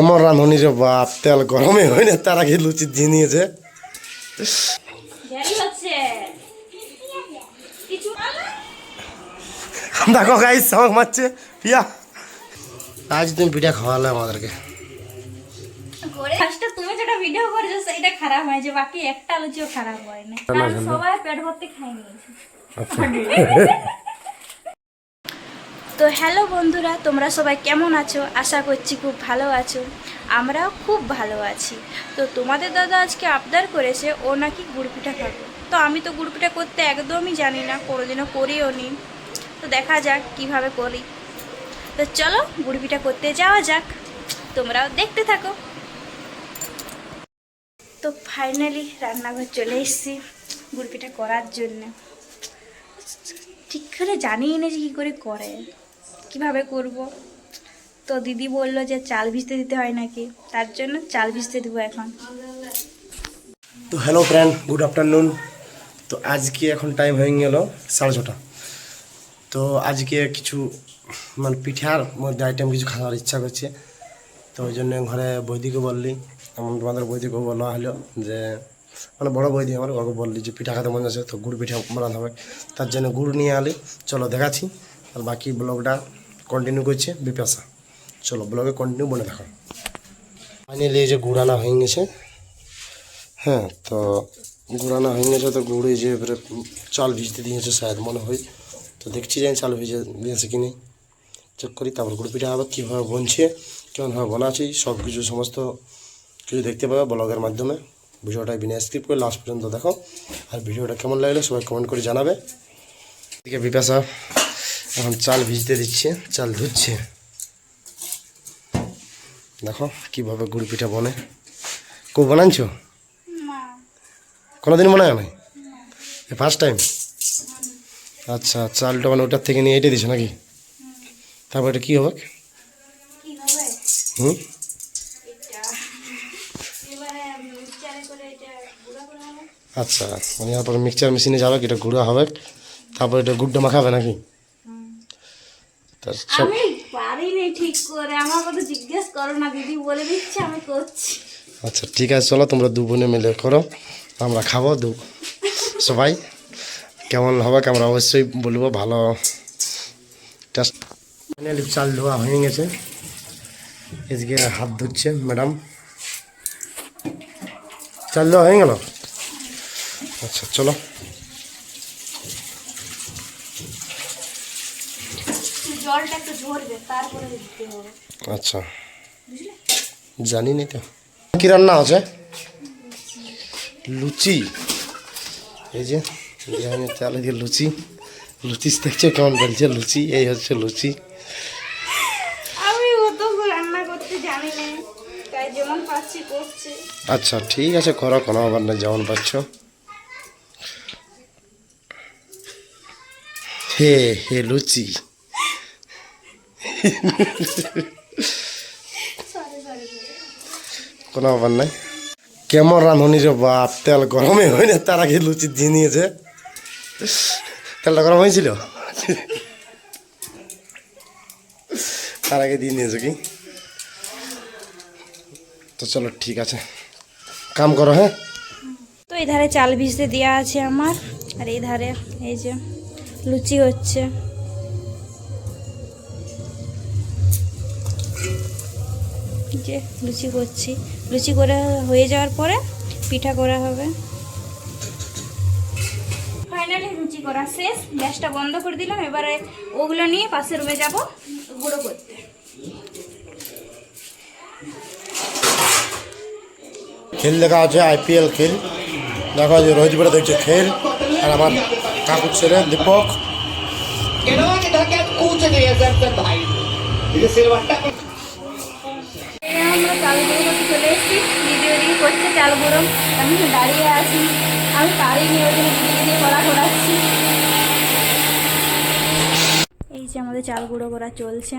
আমার রাঁধুনি রে বাপ, তেল গরমে হয় না তার আগে লুচি দিয়ে নিয়েছে। দেখো গাইস আমাকে মারছে পিয়া। আজ তুমি পিঠা খাওয়ালে আমাদেরকে। তুমি যেটা ভিডিও করেছো সেটা খারাপ হয়েছে, বাকি একটা লুচিও খারাপ হয়নি, কারণ সবাই পেট ভর্তি খাই নিয়েছে। তো হ্যালো বন্ধুরা, তোমরা সবাই কেমন আছো? আশা করছি খুব ভালো আছো। আমরাও খুব ভালো আছি। তো তোমাদের দাদা আজকে আবদার করেছে ও নাকি গুড় পিঠা খাবে। তো আমি তো গুড় পিঠা করতে একদমই জানি না, কোনোদিনও করিও নি। তো দেখা যাক কিভাবে করি। তো চলো গুড় পিঠা করতে যাওয়া যাক, তোমরাও দেখতে থাকো। তো ফাইনালি রান্নাঘর চলে এসেছি গুড় পিঠা করার জন্য। ঠিক করে জানিই না যে কী করে করে, কিভাবে করব। তো দিদি বললো যে চাল ভিজতে দিতে হয় নাকি, তার জন্য চাল ভিজতে দেবো এখন। তো হ্যালো ফ্রেন্ড, গুড আফটারনুন। তো আজকে এখন টাইম হয়ে গেল 6:30। তো আজকে কিছু মানে পিঠার মধ্যে আইটেম কিছু খাওয়ার ইচ্ছা করছে। তো ওই জন্য ঘরে বৌদিকে বললি, এমন তোমাদের বৌদিকেও বলা হলো যে মানে বড়ো বৌদি আমার, ওকে বললি যে পিঠা খেতে মন আছে, তো গুড় পিঠা বানাতে হবে। তার জন্য গুড় নিয়ে আলি, চলো দেখাচ্ছি। আর বাকি ব্লগটা কন্টিনিউ করছে বিপাশা। চলো ব্লগে কন্টিনিউ বলে দেখো। ফাইনালি এই যে গুড় আনা হয়ে গেছে। হ্যাঁ, তো গুড় আনা হয়ে গেছে। তো গুড়ে যে এবারে চাল ভিজতে দিয়েছে শায়দ মনে হয়। তো দেখছি যে চাল ভিজে দিয়েছে কি নেই, চেক করি। তারপর গুড় পিঠা আবার কীভাবে বনছে, কেমনভাবে বানাচ্ছি সব কিছু সমস্ত কিছু দেখতে পাবে ব্লগের মাধ্যমে। ভিডিওটা বিনা স্কিপ করে লাস্ট পর্যন্ত দেখো। আর ভিডিওটা কেমন লাগলো সবাই কমেন্ট করে জানাবে। এদিকে বিপাশা এখন চাল ভিজতে দিচ্ছে, চাল ধুচ্ছে। দেখো কীভাবে গুড় পিঠা বনে। কেউ বানাচ্ছ? কোনোদিন মনে হয় নাই, ফার্স্ট টাইম? আচ্ছা, চালটা মানে ওটার থেকে নিয়ে এঁটে দিছো নাকি? তারপর এটা কী হবে? হুম, আচ্ছা, মানে তারপরে মিক্সচার মেশিনে যাবে, এটা গুঁড়া হবে, তারপর এটা গুড়টা মাখাবে নাকি? আমি পারিনি ঠিক করে, আমার কথা জিজ্ঞেস করো না, দিদি বলে দিচ্ছে আমি করছি। আচ্ছা ঠিক আছে, চলো তোমরা দু বোনে মিলে করো, আমরা খাবো সবাই। কেমন হবে আমরা অবশ্যই বলবো, ভালো টেস্ট। ফাইনালি চাল ধোয়া হয়ে গেছে, এদিকে হাত ধুচ্ছে ম্যাডাম। চাল ধোয়া হয়ে গেল? আচ্ছা চলো। জলটা একটু ঝরবে তারপরে দিতে হবে। আচ্ছা, জানি না তো কি রান্না আছে। লুচি, এই যে চাল দিয়ে লুচি। লুচি দেখছো কেমন বলছে, লুচি এই হচ্ছে লুচি। আমি অত রান্না করতে জানি না, তাই যেমন পাচ্ছি করছি। আচ্ছা ঠিক আছে, করো, কোনো ব্যাপার না, যেমন পাচ্ছ। হে হে লুচি। কোনো ব্যাপার নাই। কেমন রাঁধুনি রে বাপ, তেল গরমে হয় না তার আগে লুচি দিয়ে নিয়েছে। তেলটা গরম হয়েছিল, তার আগে দিয়ে নিয়েছে কি? তো চলো ঠিক আছে, কাম করো। হ্যাঁ, তো এই ধারে চাল ভিজতে দেওয়া আছে আমার, আর এই ধারে এই যে লুচি হচ্ছে। যে লুচি করছি, লুচি করে হয়ে যাওয়ার পরে পিঠা করা হবে। ফাইনালি লুচি করা শেষ, গ্যাসটা বন্ধ করে দিলাম। এবারে ওগুলো নিয়ে পাশের রুমে যাব গুঁড়ো করতে। খেল দেখা আছে, IPL খেল দেখো, যে রোহিত বেড়া দেখছে খেল। আর আমার কাকুর ছেলে দীপক। আমরা চাল গুঁড়ো করতে চলে এসেছি, দিদি ওদিকে করছে চাল গুঁড়ো, আমি দাঁড়িয়ে আছি। আমি পারিনি, ওই জন্য দিদি দিয়ে করা করাচ্ছি। এই যে আমাদের চাল গুঁড়ো করা চলছে,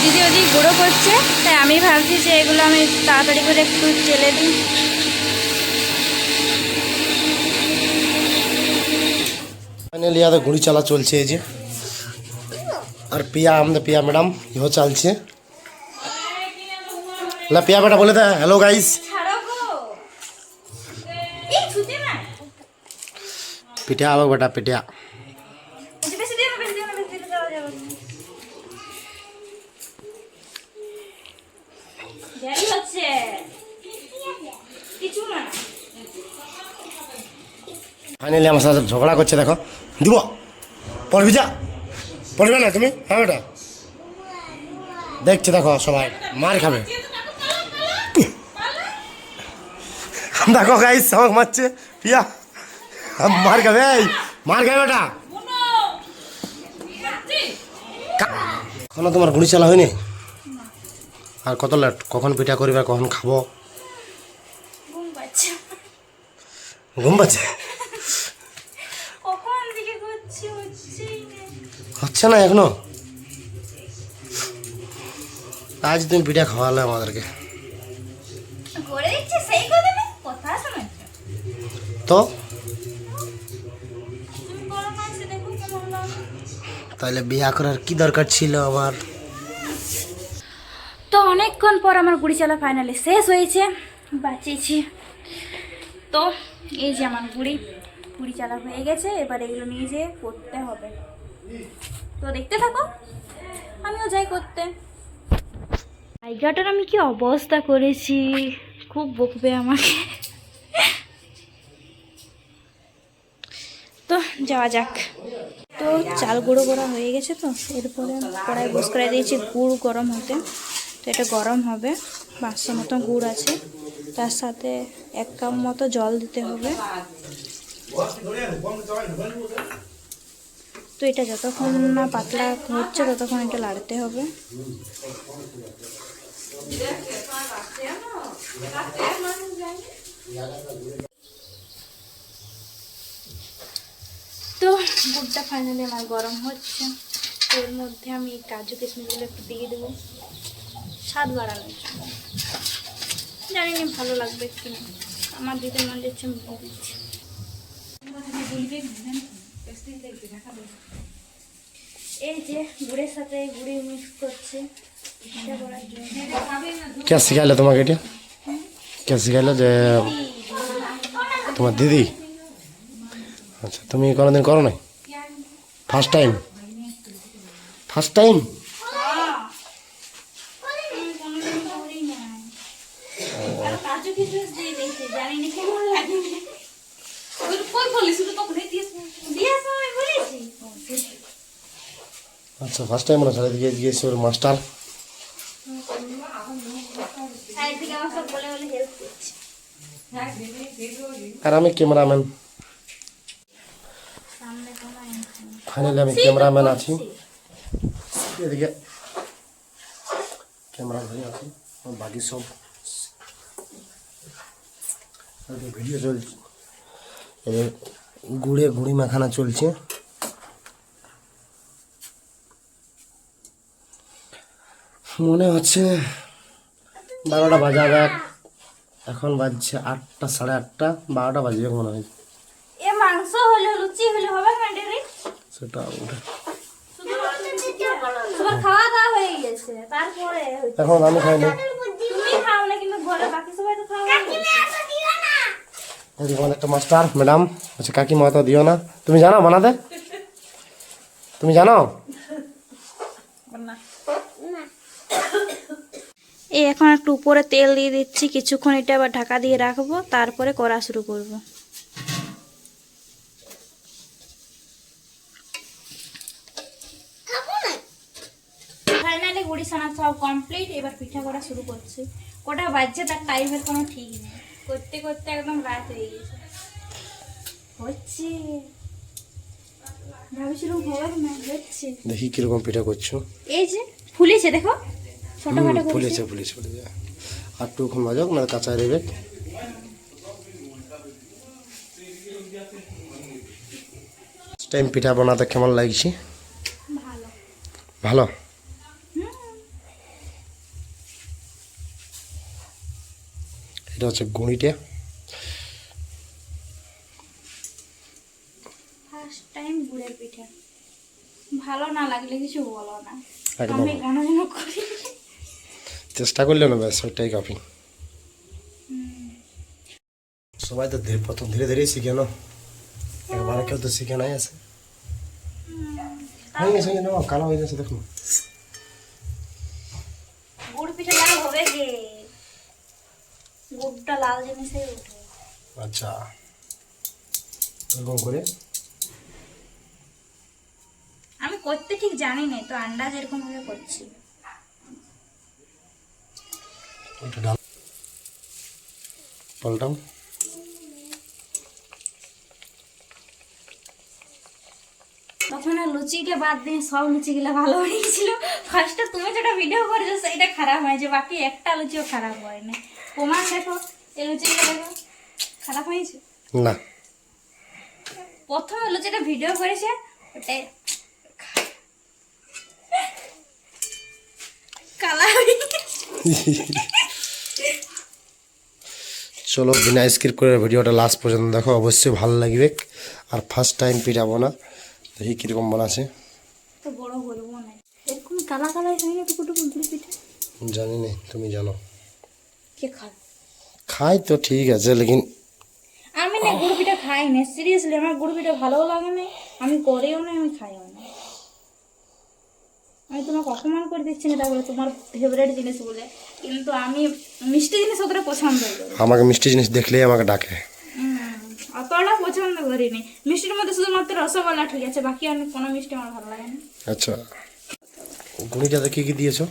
দিদি ওদিকে গুঁড়ো করছে, তাই আমি ভাবছি যে এগুলো আমি তাড়াতাড়ি করে একটু চেলে দিই। ফাইনালি আমাদের গুড়ি চালা চলছে, এই যে আর পিয়া আমাদের পিয়া ম্যাডাম ইহো চালছে। লা পিয়া বেটা বলে দে হ্যালো গাইস। পিঠা আলো বেটা পিঠা। ফাইনালি আমার সাথে ঝগড়া করছে দেখো। দিব পড়বি যা, পড়বে না তুমি? হ্যাঁ বেটা দেখছি দেখো সবাই মার খাবে। দেখো গাইস আমাকে মারছে পিয়া, মার খাবে এই মার খাবে বেটা। এখনো তোমার গুড়ি চালা হয়নি? আর কত লেট? কখন পিঠা করবে, কখন খাবো? ঘুম পাচ্ছে? হচ্ছে না এখনো? আজ তুমি পিঠা খাওয়ালে আমাদেরকে তো, তাহলে বিয়া করার কি দরকার ছিল আমার? তো অনেকক্ষণ পর আমার গুড়ি চালা ফাইনালি শেষ হয়েছে, বাঁচিয়েছি। তো এই যে আমার গুড়ি চালা হয়ে গেছে, এবার এগুলো নিয়ে যেয়ে করতে হবে। তো দেখতে থাকো, আমিও যাই করতে। জায়গাটার আমি কি অবস্থা করেছি, খুব বকবে আমাকে। তো যাওয়া যাক। তো চাল গুঁড়ো করা হয়ে গেছে, তো এরপরে কড়াই বস করে দিয়েছি গুড় গরম হতে। তো এটা গরম হবে, 500 মতো গুড় আছে, তার সাথে 1 কাপ মতো জল দিতে হবে। তো এটা যতক্ষণ না পাতলা হচ্ছে ততক্ষণ এটা লাড়তে হবে। তো গুড়টা ফাইনালি আমার গরম হচ্ছে, এর মধ্যে আমি কাজু কিশমিশগুলো একটু দিয়ে দেবো স্বাদ বাড়ানোর জন্য। জানি না ভালো লাগবে কিনা, আমার দিতে মন যাচ্ছে আমি দিয়ে দিচ্ছি। এই যে গুড়ের সাথে গুড়ি মিক্স করছে এটা করার জন্য। কে শিখাইলো তোমাকে এটা? কে শিখাইলো? যে তোমার দিদি? আচ্ছা, তুমি কোনোদিন করো নাই? First time? First time? কাজু কিশমিশ দিয়ে দেখছি, জানি না কেমন লাগে। আচ্ছা, ফার্স্ট টাইম মনে হয় দিকে গিয়েছে ওর মাস্টার। আর আমি ক্যামেরাম্যান। ফাইনালি আমি ক্যামেরাম্যান আছি, এদিকে ক্যামেরা ধরে আছি, বাকি সব ভিডিও চলছে। গুড়ি মাখানা চলছে। মনে হচ্ছে 12টা বাজাবে, এখন বাজছে 8টা, 8:30, 12টা বাজবে মনে হয়। এ মাংস হলে লুচি হলে হবে ম্যান্ডারি সেটা ওটা সবার খাওয়া দাওয়া হয়ে গেছে, তারপরে এখন আমি খাই না। তুমি খাও না, কিন্তু ঘরে বাকি সবাই তো খাওয়া এদিকে আমাদের একটা মাস্টার ম্যাডাম আচ্ছা, কাকিমা তো দিও না। তুমি জানো বানাতে? তুমি জানো? এই এখন একটু উপরে তেল দিয়ে দিচ্ছি, কিছুক্ষণ এটা আবার ঢাকা দিয়ে রাখবো, তারপরে করা শুরু করব। ফাইনালি গুড়ি ছানা সব কমপ্লিট, এবার পিঠা করা শুরু করছি। কটা বাজছে তার টাইমের কোনো ঠিক নেই, করতে করতে একদম রাত হয়ে গেছে। হচ্ছে, ভাবছিলাম হবে না, হচ্ছে। দেখি কিরকম পিঠা করছো। এই যে ফুলেছে দেখো, ছোটখাটো ফুলেছে। আর টুকুন বাজক না কাঁচা রেবে। টাইম পিঠা বানাতে কেমন লাগছে? ভালো ভালো। এটা হচ্ছে গুঁড়িটা। ফার্স্ট টাইম গুড়ের পিঠা, ভালো না লাগলে কিছু বলো না, একদম। আমি কোনোদিন করি। চেষ্টা করলে না ব্যাস ওইটাই কাফি। সবাই তো প্রথম ধীরে ধীরে শিখে না, একবারে কেউ তো শিখে নাই আছে। হয়ে গেছে না, কালো হয়ে গেছে দেখুন। গুড় পিঠে লাল হবে গে, গুড়টা লাল জিনিসে ওঠে। আচ্ছা, এরকম করে আমি করতে ঠিক জানি না, তো আন্দাজ এরকম ভাবে করছি। ওইটা ডাল পাল্টাও। তখন আর লুচিটা বাদ দিয়ে সব লুচিগুলো ভালো হয়ে গেছিল। ফার্স্টে তুমি যেটা ভিডিও করেছো সেইটা খারাপ হয়েছে, বাকি একটা লুচিও খারাপ হয় না। প্রমাণ দেখো, এই লুচিগুলো দেখো খারাপ হয়েছে না, প্রথমে লুচিটা ভিডিও করেছে ওটাই কালা হয়ে গেছে। চলো বিনা স্কিপ করে ভিডিওটা লাস্ট পর্যন্ত দেখো, অবশ্যই ভালো লাগবে। আর ফার্স্ট টাইম পিঠা বানা, দেখি কীরকম বানাচ্ছে। তো বড় বলবো না, এরকম কালা কালা হয়ে গেছে টুকু গুড় পিঠে। জানি না, তুমি জানো। কে খায়? খাই তো ঠিক আছে, লেকিন আমি না গুড় পিঠা খাই না, সিরিয়াসলি আমার গুড় পিঠা ভালোও লাগে না, আমি করেও না, আমি খাইও না। আমি তোমাকে অপমান করে দিচ্ছি না তারপরে তোমার ফেভারিট জিনিস বলে, কিন্তু আমি মিষ্টি জিনিস অতটা পছন্দ করি। আমাকে মিষ্টি জিনিস দেখলেই আমাকে ডাকে। অতটা পছন্দ করিনি। মিষ্টির মধ্যে শুধুমাত্র রসগোল্লা ঠিক আছে, বাকি আমি কোনো মিষ্টি আমার ভালো লাগে না। আচ্ছা, গুঁড়িটাতে কি কি দিয়েছো?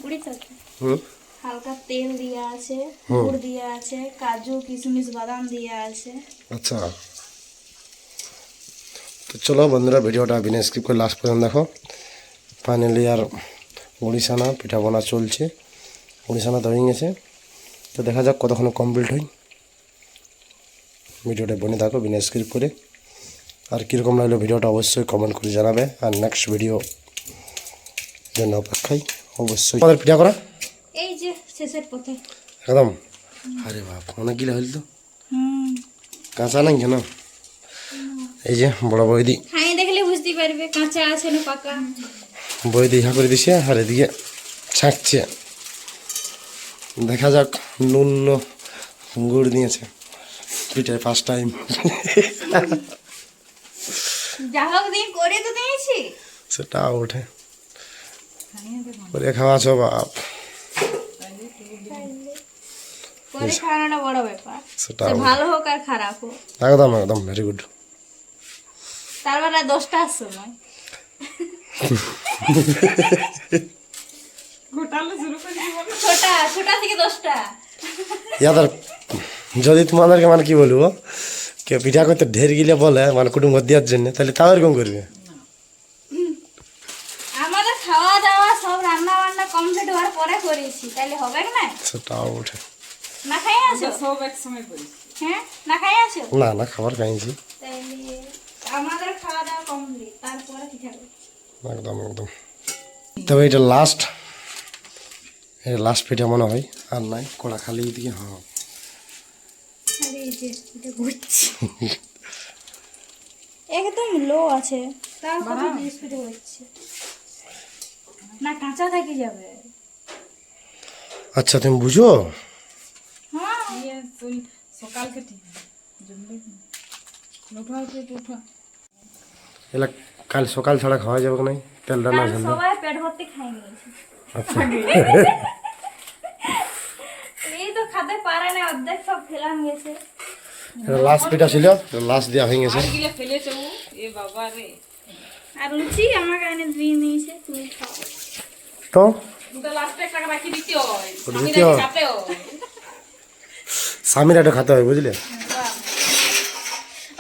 গুড়ি থাকে, হুম, হালকা তেল দেওয়া আছে, গুড় দেওয়া আছে, কাজু কিশমিশ বাদাম দেওয়া আছে। আচ্ছা। তো চলো বন্ধুরা, ভিডিওটা বিনা স্কিপ করে লাস্ট পর্যন্ত দেখো। ফাইনালি আর উড়িষ্যানা পিঠা বানা চলছে, উড়িষ্যানা তো হয়ে গেছে। তো দেখা যাক কতক্ষণ কমপ্লিট হয়। ভিডিওটা বনে থাকো বিনা স্কিপ করে। আর কীরকম লাগলো ভিডিওটা অবশ্যই কমেন্ট করে জানাবে। আর নেক্সট ভিডিও জন্য অপেক্ষায় অবশ্যই। আমাদের পিঠা করা এই যে শেষের পথে একদম। আরে বাপ, অনেকগুলো হইল তো, হুম, কাঁচা নাই কেন? এই যে বড় বৌদি, খাই দেখলে বুঝতে পারবে কাঁচা আছে না পাকা। বৌদি ইহা করে দিছে, আর এদিকে ছাঁকছে। দেখা যাক, নুন গুড় দিয়েছে পিঠায় ফার্স্ট টাইম। যা হোক দিন করে তো দিয়েছি। সেটা ওঠে করে খাওয়াছো বাপ, করে খাওয়ানোটা বড় ব্যাপার, সেটা সে ভালো হোক আর খারাপ হোক। একদম একদম ভেরি গুড। তারপরে 10টার সময় ছোটা থেকে 10টা। ইয়াদের যদি তোমাদেরকে মানে কি বলবো, কেউ পিঠা করতে ঢের গিলে বলে মানে কুটুম্ব দেওয়ার জন্য, তাহলে তাও এরকম করবে। আমাদের খাওয়া দাওয়া সব রান্না বান্না কমপ্লিট হওয়ার পরে করেছি, তাহলে হবে না? সেটাও ওঠে। না খাই আছো সব এক সময় করি, হ্যাঁ না খাই আছো? না না, খাবার খাইছি। তাহলে আমাদের খাওয়া দাওয়া কমপ্লিট, তারপরে পিঠা করি। একদম একদম। তবে এটা লাস্ট পিঠা মনে হয়, আর নাই কড়া খালি দিকে। হ্যাঁ, আরে এই যে এটা ঘুরছে একদম লো আছে, তারপরে স্পিডে হচ্ছে না, কাঁচা থাকি যাবে। আচ্ছা তুমি বুঝো। হ্যাঁ এলা কাল সকাল ছাড়া খাওয়া যাবে না, তেল রান্না কাল ঝাল। সবাই পেট ভর্তি খাই নিয়েছে। আচ্ছা, এই তো খেতে পারে না, অর্ধেক সব ফেলান গেছে। এটা লাস্ট পিঠা ছিল, লাস্ট দেওয়া হয়ে গেছে। আর লুচি আমাকে এনে দিয়ে নিয়েছে, তুমি খাও। তো স্বামীর একটা খাতে হয়, বুঝলে?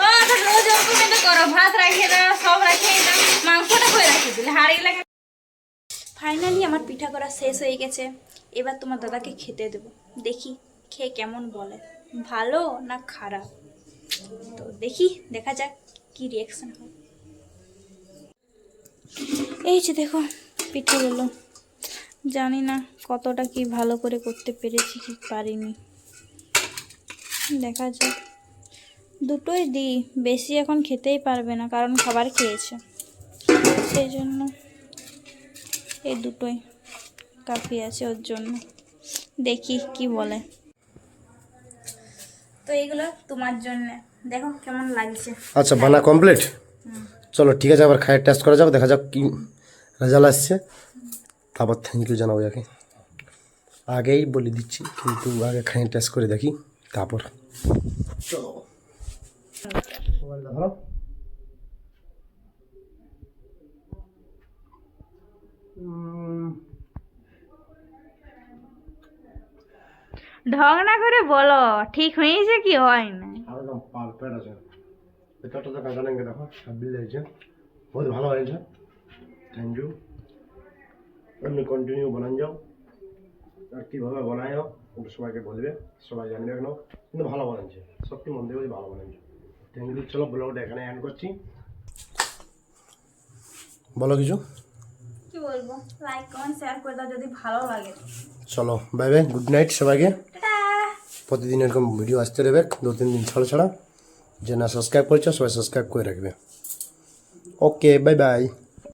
ও তো রোজ ওরকম কিন্তু করো, ভাত রাখিয়ে দাও, সব রাখিয়ে দাও, মাংসটা করে রাখিয়ে দিলে হাড়ি লাগে। ফাইনালি আমার পিঠা করা শেষ হয়ে গেছে, এবার তোমার দাদাকে খেতে দেবো, দেখি খেয়ে কেমন বলে, ভালো না খারাপ। তো দেখি, দেখা যাক কি রিয়াকশন হয়। এই যে দেখো পিঠেগুলো, জানি না কতটা কি ভালো করে করতে পেরেছি কি পারিনি, দেখা যাক। দুটোই দিই, বেশি এখন খেতেই পারবে না কারণ খাবার খেয়েছে। সেই জন্য এই দুটোই কাফি আছে ওর জন্য। দেখি কি বলে। তো এইগুলো তোমার জন্য, দেখো কেমন লাগছে। আচ্ছা বানা কমপ্লিট। চলো ঠিক আছে, আবার খাইয়ে টেস্ট করা যাক, দেখা যাক কি রেজাল্ট আসছে, তারপর থ্যাংক ইউ জানাবো যাকে। আগেই বলে দিচ্ছি, কিন্তু আগে খাইয়ে টেস্ট করে দেখি তারপর। চলো মোবাইলটা ধরো। ঢং না করে বলো ঠিক হয়েছে কি হয় না। একদম পারফেক্ট আছে। ভেতরটা তো কাঁচা নেই, দেখো ছাব্বিশ হয়েছে, বহুত ভালো হয়েছে। Thank you. এমনি কন্টিনিউ বানান যাও, আর কীভাবে বানায়ও ওটা সবাইকে বলবে, সবাই জানবে কেন, কিন্তু ভালো বানাচ্ছে, সত্যি মন দিয়ে বলছি ভালো বানাচ্ছে। Thank you. চলো ব্লগটা এখানে এন্ড করছি। বলো কিছু। কি বলবো, লাইক কমেন্ট শেয়ার করে দাও যদি ভালো লাগে। চলো বাই বাই, গুড নাইট সবাইকে। টাটা। প্রতিদিন এরকম ভিডিও আসতে দেবে, 2-3 দিন ছাড়া ছাড়া। যে না সাবস্ক্রাইব করেছো সবাই সাবস্ক্রাইব করে রাখবে। Okay bye bye.